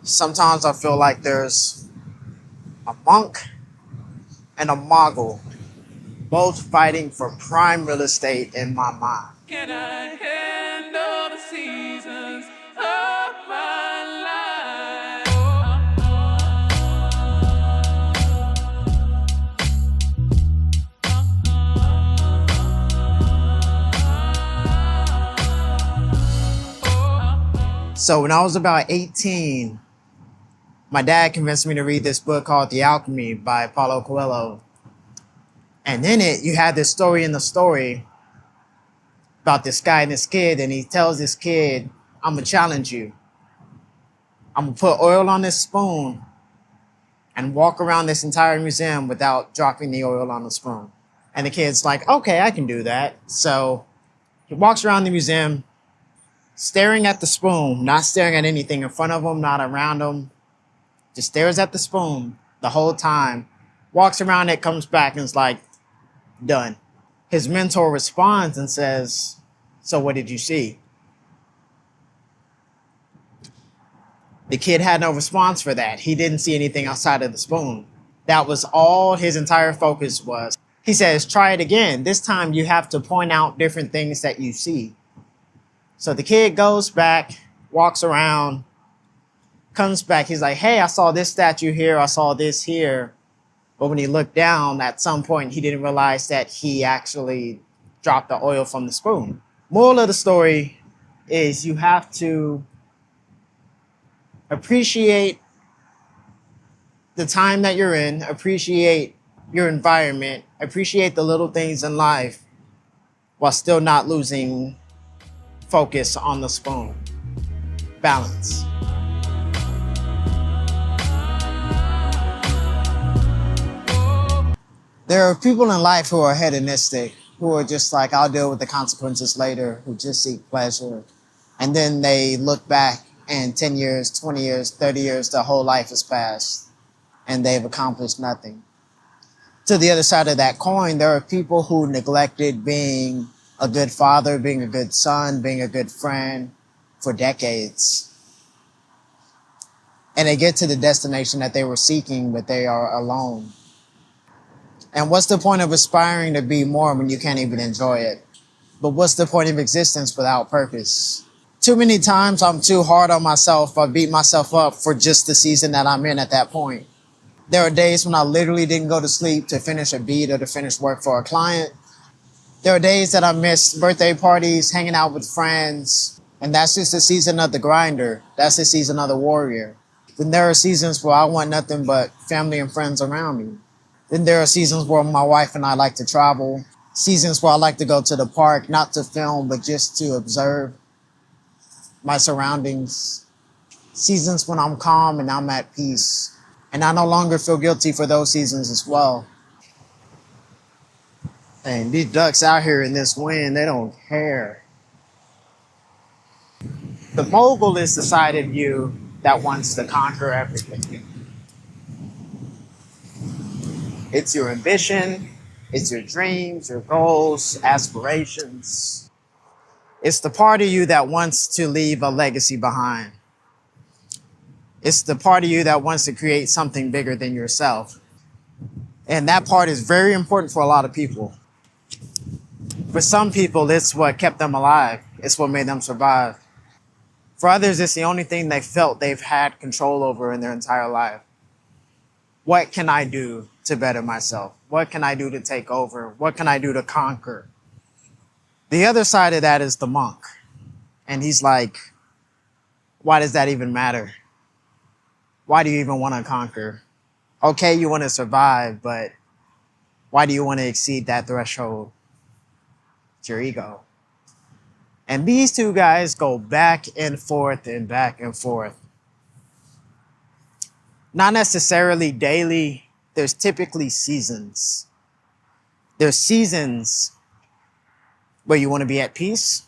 Sometimes I feel like there's a monk and a Mogul, both fighting for prime real estate in my mind. Can I handle the seasons of my life? So when I was about 18, my dad convinced me to read this book called The Alchemy by Paulo Coelho. And in it, you had this story in the story about this guy and this kid, and he tells this kid, I'm gonna challenge you. I'm gonna put oil on this spoon and walk around this entire museum without dropping the oil on the spoon. And the kid's like, okay, I can do that. So he walks around the museum, staring at the spoon, not staring at anything in front of him, not around him, just stares at the spoon the whole time, walks around it, comes back, and is like, done. His mentor responds and says, so what did you see? The kid had no response for that. He didn't see anything outside of the spoon. That was all his entire focus was. He says, try it again. This time you have to point out different things that you see. So the kid goes back, walks around, comes back. He's like, hey, I saw this statue here. I saw this here. But when he looked down, at some point, he didn't realize that he actually dropped the oil from the spoon. Moral of the story is you have to appreciate the time that you're in, appreciate your environment, appreciate the little things in life while still not losing focus on the spoon. Balance. There are people in life who are hedonistic, who are just like, I'll deal with the consequences later, who just seek pleasure. And then they look back and 10 years, 20 years, 30 years, their whole life has passed and they've accomplished nothing. To the other side of that coin, there are people who neglected being a good father, being a good son, being a good friend for decades. And they get to the destination that they were seeking, but they are alone. And what's the point of aspiring to be more when you can't even enjoy it? But what's the point of existence without purpose? Too many times I'm too hard on myself. I beat myself up for just the season that I'm in at that point. There are days when I literally didn't go to sleep to finish a beat or to finish work for a client. There are days that I missed birthday parties, hanging out with friends. And that's just the season of the grinder. That's the season of the warrior. Then there are seasons where I want nothing but family and friends around me. Then there are seasons where my wife and I like to travel. Seasons where I like to go to the park, not to film, but just to observe my surroundings. Seasons when I'm calm and I'm at peace. And I no longer feel guilty for those seasons as well. And these ducks out here in this wind, they don't care. The mogul is the side of you that wants to conquer everything. It's your ambition, it's your dreams, your goals, aspirations. It's the part of you that wants to leave a legacy behind. It's the part of you that wants to create something bigger than yourself. And that part is very important for a lot of people. For some people, it's what kept them alive. It's what made them survive. For others, it's the only thing they felt they've had control over in their entire life. What can I do to better myself? What can I do to take over? What can I do to conquer? The other side of that is the monk. And he's like, why does that even matter? Why do you even want to conquer? Okay, you want to survive, but why do you want to exceed that threshold? It's your ego. And these two guys go back and forth and back and forth. Not necessarily daily. There's typically seasons. There's seasons where you want to be at peace.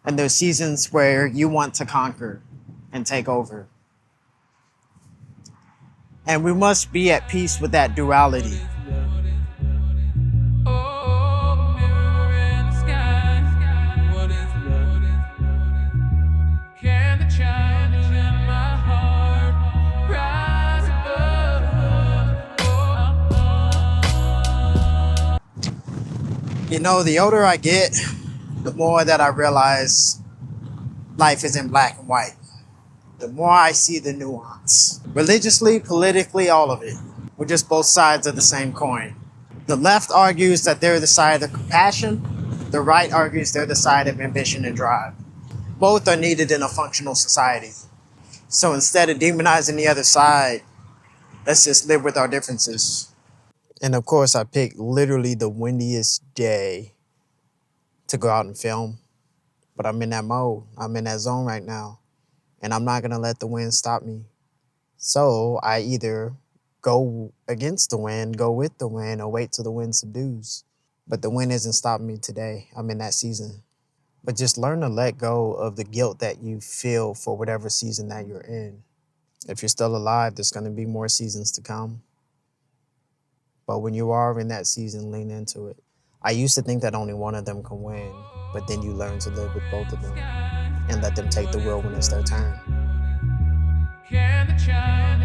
And there's seasons where you want to conquer and take over. And we must be at peace with that duality. Oh, mirror in the sky. What is love? Can the child in my You know, the older I get, the more that I realize life isn't black and white. The more I see the nuance. Religiously, politically, all of it. We're just both sides of the same coin. The left argues that they're the side of compassion. The right argues they're the side of ambition and drive. Both are needed in a functional society. So instead of demonizing the other side, let's just live with our differences. And of course, I picked literally the windiest day to go out and film. But I'm in that mode. I'm in that zone right now. And I'm not going to let the wind stop me. So I either go against the wind, go with the wind, or wait till the wind subdues. But the wind isn't stopping me today. I'm in that season. But just learn to let go of the guilt that you feel for whatever season that you're in. If you're still alive, there's going to be more seasons to come. But when you are in that season, lean into it. I used to think that only one of them can win, but then you learn to live with both of them and let them take the wheel when it's their turn. Can the China